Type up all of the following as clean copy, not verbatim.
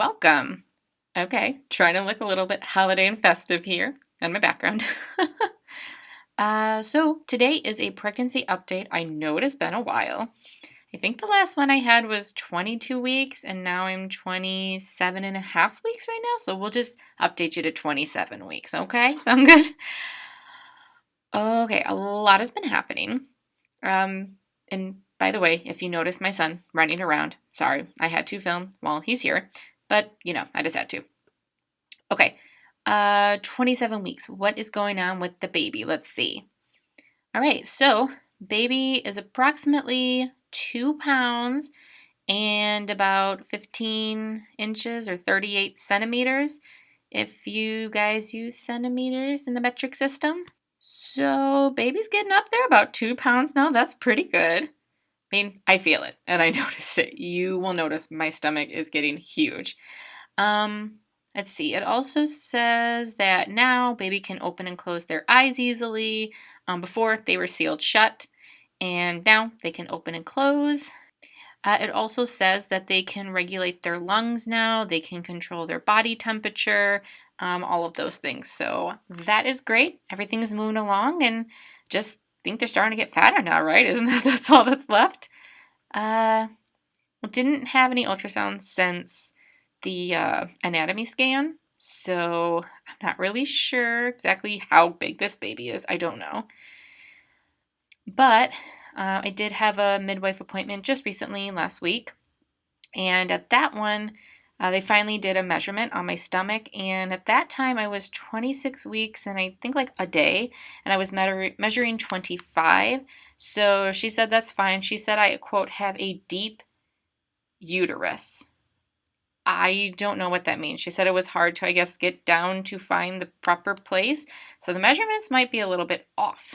welcome. Okay, trying to look a little bit holiday and festive here in my background. So today is a pregnancy update. I know it has been a while. I think the last one I had was 22 weeks, and now I'm 27 and a half weeks right now. So we'll just update you to 27 weeks, okay? Sound good? Okay, a lot has been happening. And by the way, if you notice my son running around, sorry, I had to film while he's here, but I just had to. Okay, 27 weeks. What is going on with the baby? Let's see. All right, so baby is approximately 2 pounds and about 15 inches or 38 centimeters if you guys use centimeters in the metric system. So baby's getting up there, about 2 pounds now. That's pretty good. I mean, I feel it and I noticed it. You will notice my stomach is getting huge. Let's see. It also says that now baby can open and close their eyes easily. Before they were sealed shut, and now they can open and close. It also says that they can regulate their lungs now. They can control their body temperature, all of those things. So that is great. Everything is moving along, and just think they're starting to get fatter now, right? Isn't that's all that's left? Didn't have any ultrasound since the anatomy scan, so I'm not really sure exactly how big this baby is. I don't know. But I did have a midwife appointment just recently, last week, and at that one, they finally did a measurement on my stomach, and at that time I was 26 weeks and I think like a day, and I was measuring 25, so she said that's fine. She said I, quote, have a deep uterus. I don't know what that means. She said it was hard to, I guess, get down to find the proper place. So the measurements might be a little bit off.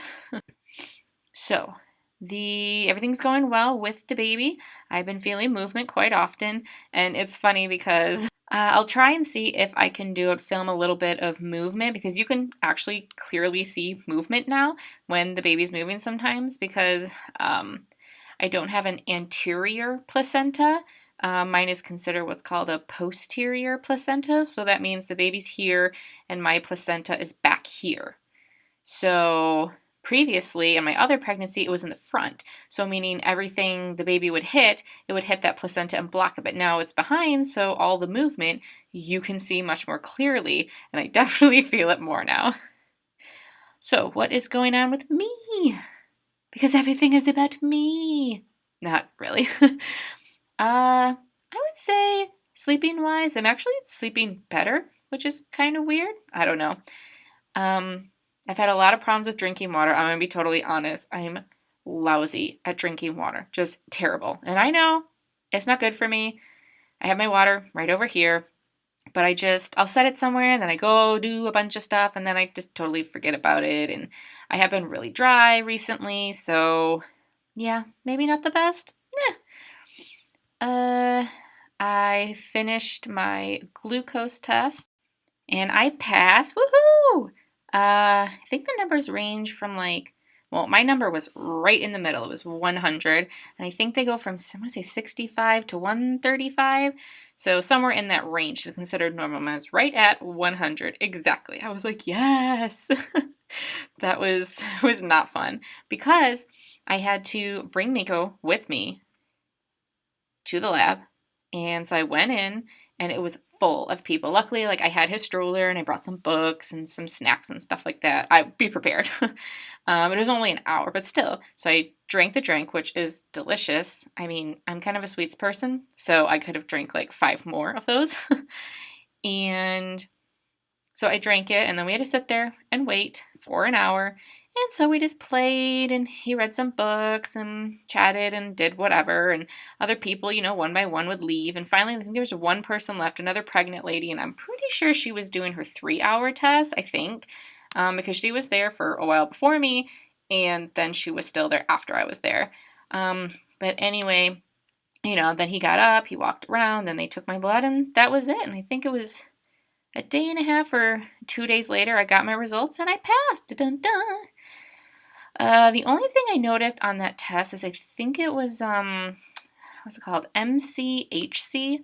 So everything's going well with the baby. I've been feeling movement quite often. And it's funny because I'll try and see if I can film a little bit of movement, because you can actually clearly see movement now when the baby's moving sometimes, because I don't have an anterior placenta. Mine is considered what's called a posterior placenta. So that means the baby's here and my placenta is back here. So previously in my other pregnancy, it was in the front. So meaning everything the baby would hit, it would hit that placenta and block it. But now it's behind, so all the movement you can see much more clearly. And I definitely feel it more now. So what is going on with me? Because everything is about me. Not really. I would say sleeping-wise, I'm actually sleeping better, which is kind of weird. I don't know. I've had a lot of problems with drinking water. I'm going to be totally honest. I'm lousy at drinking water. Just terrible. And I know it's not good for me. I have my water right over here, but I'll set it somewhere, and then I go do a bunch of stuff, and then I just totally forget about it. And I have been really dry recently, so yeah, maybe not the best. I finished my glucose test and I passed. Woohoo! I think the numbers range from my number was right in the middle. It was 100, and I think they go from, I want to say 65 to 135. So somewhere in that range is considered normal. I was right at 100 exactly. I was like, yes. That was not fun because I had to bring Miko with me to the lab. And so I went in and it was full of people. Luckily, I had his stroller and I brought some books and some snacks and stuff like that. I'd be prepared. It was only an hour, but still. So I drank the drink, which is delicious. I mean, I'm kind of a sweets person, so I could have drank 5 more of those. And so I drank it, and then we had to sit there and wait for an hour. And so we just played, and he read some books and chatted and did whatever. And other people, one by one would leave. And finally, I think there was one person left, another pregnant lady. And I'm pretty sure she was doing her 3-hour test, I think, because she was there for a while before me. And then she was still there after I was there. But anyway, then he got up, he walked around, then they took my blood, and that was it. And I think it was a day and a half or 2 days later, I got my results and I passed. Dun-dun-dun. The only thing I noticed on that test is I think it was, what's it called? MCHC.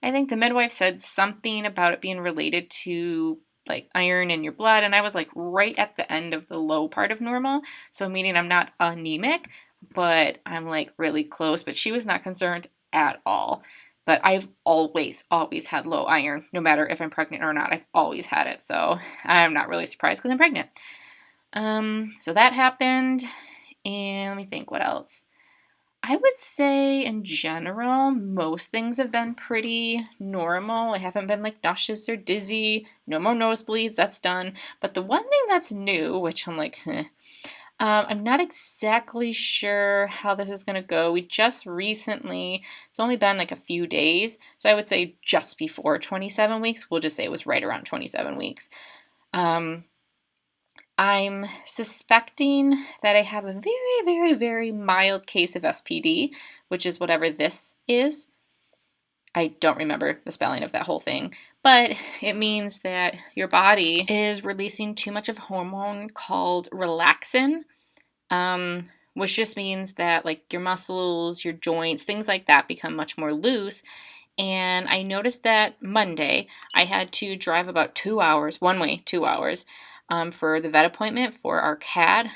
I think the midwife said something about it being related to like iron in your blood, and I was like right at the end of the low part of normal, so meaning I'm not anemic, but I'm like really close. But she was not concerned at all. But I've always had low iron, no matter if I'm pregnant or not. I've always had it, so I'm not really surprised because I'm pregnant. So that happened, and let me think what else. I would say in general, most things have been pretty normal. I haven't been like nauseous or dizzy. No more nosebleeds, that's done. But the one thing that's new, which I'm like, I'm not exactly sure how this is going to go. We just recently, it's only been like a few days. So I would say just before 27 weeks. We'll just say it was right around 27 weeks. I'm suspecting that I have a very, very, very mild case of SPD, which is whatever this is. I don't remember the spelling of that whole thing, but it means that your body is releasing too much of a hormone called relaxin, which just means that like your muscles, your joints, things like that become much more loose. And I noticed that Monday I had to drive about 2 hours, one way, 2 hours, for the vet appointment for our cat,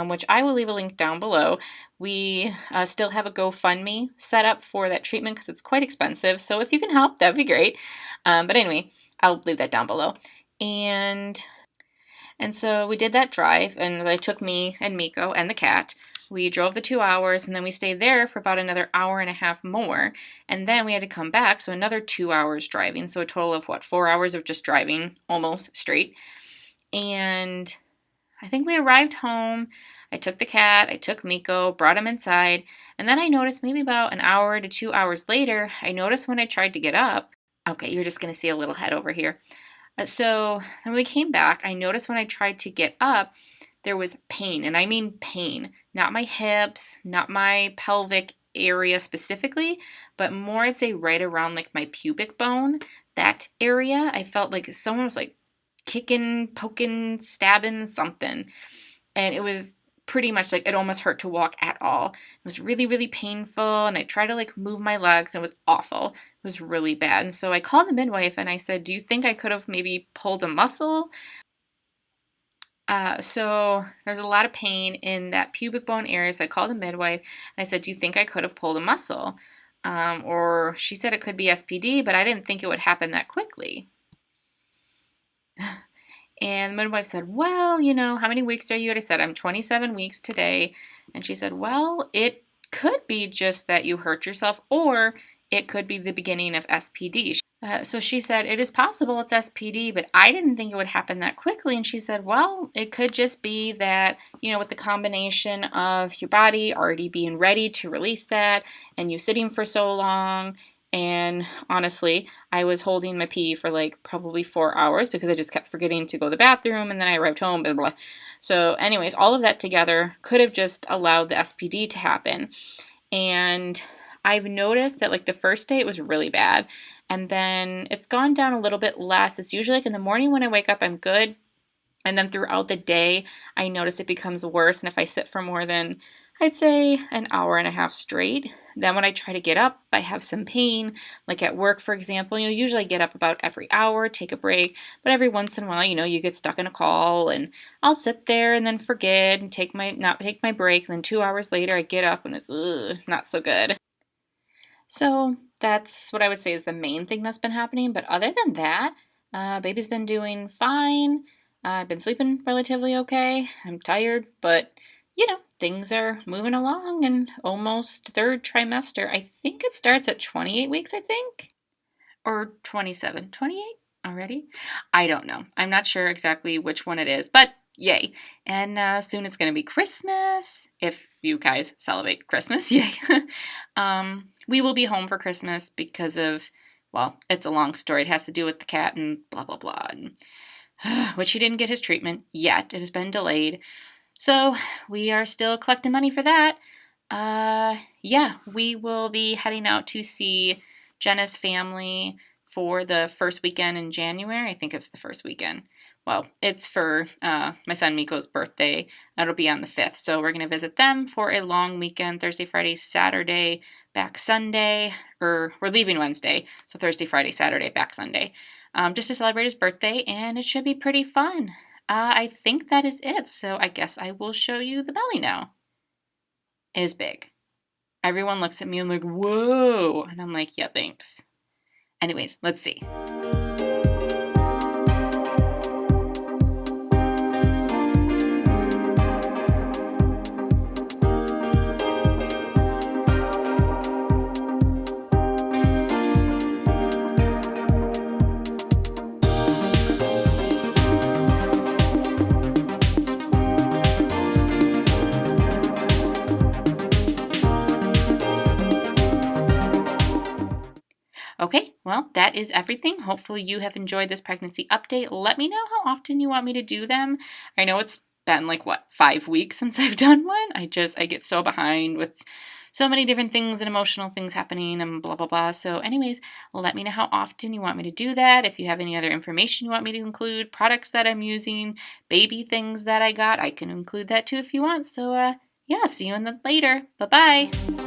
which I will leave a link down below. We still have a GoFundMe set up for that treatment because it's quite expensive. So if you can help, that'd be great. But anyway, I'll leave that down below. And so we did that drive, and they took me and Miko and the cat. We drove the 2 hours, and then we stayed there for about another hour and a half more. And then we had to come back, so another 2 hours driving. So a total of 4 hours of just driving almost straight. And I think we arrived home. I took the cat, I took Miko, brought him inside. And then I noticed maybe about an hour to 2 hours later, I noticed when I tried to get up. Okay, you're just going to see a little head over here. So when we came back, I noticed when I tried to get up, there was pain. And I mean pain. Not my hips, not my pelvic area specifically, but more I'd say right around like my pubic bone, that area. I felt like someone was like kicking, poking, stabbing something. And it was pretty much like it almost hurt to walk at all. It was really, really painful. And I tried to like move my legs and it was awful. It was really bad. And so I called the midwife and I said, do you think I could have maybe pulled a muscle? So there's a lot of pain in that pubic bone area. So I called the midwife and I said, do you think I could have pulled a muscle? Or she said it could be SPD, but I didn't think it would happen that quickly. And the midwife said, well, how many weeks are you? And I said, I'm 27 weeks today. And she said, well, it could be just that you hurt yourself, or it could be the beginning of SPD. So she said, it is possible it's SPD, but I didn't think it would happen that quickly. And she said, well, it could just be that, with the combination of your body already being ready to release that and you sitting for so long. And honestly, I was holding my pee for like probably 4 hours because I just kept forgetting to go to the bathroom, and then I arrived home, blah, blah, blah. So anyways, all of that together could have just allowed the SPD to happen. And I've noticed that like the first day it was really bad, and then it's gone down a little bit less. It's usually like in the morning when I wake up, I'm good. And then throughout the day, I notice it becomes worse. And if I sit for more than, I'd say, an hour and a half straight, then when I try to get up, I have some pain. Like at work, for example, usually I get up about every hour, take a break. But every once in a while, you get stuck in a call, and I'll sit there and then forget and not take my break. And then 2 hours later, I get up and it's not so good. So that's what I would say is the main thing that's been happening. But other than that, baby's been doing fine. I've been sleeping relatively okay. I'm tired, but things are moving along, and almost third trimester. I think it starts at 28 weeks, I think. Or 27. 28 already? I don't know. I'm not sure exactly which one it is, but yay. And soon it's going to be Christmas, if you guys celebrate Christmas. Yay. We will be home for Christmas because of, well, it's a long story. It has to do with the cat and blah, blah, blah. And which he didn't get his treatment yet. It has been delayed. So we are still collecting money for that. Yeah, we will be heading out to see Jenna's family for the first weekend in January. I think it's the first weekend. well, it's for my son Miko's birthday. It'll be on the 5th. So we're going to visit them for a long weekend, Thursday, Friday, Saturday, back Sunday, or we're leaving Wednesday. So Thursday, Friday, Saturday, back Sunday, just to celebrate his birthday, and it should be pretty fun. I think that is it. So I guess I will show you the belly now. It is big. Everyone looks at me and like, whoa. And I'm like, yeah, thanks. Anyways, let's see. Okay, well, that is everything. Hopefully you have enjoyed this pregnancy update. Let me know how often you want me to do them. I know it's been 5 weeks since I've done one. I get so behind with so many different things and emotional things happening and blah, blah, blah. So anyways, let me know how often you want me to do that. If you have any other information you want me to include, products that I'm using, baby things that I got, I can include that too if you want. So yeah, see you later. Bye-bye.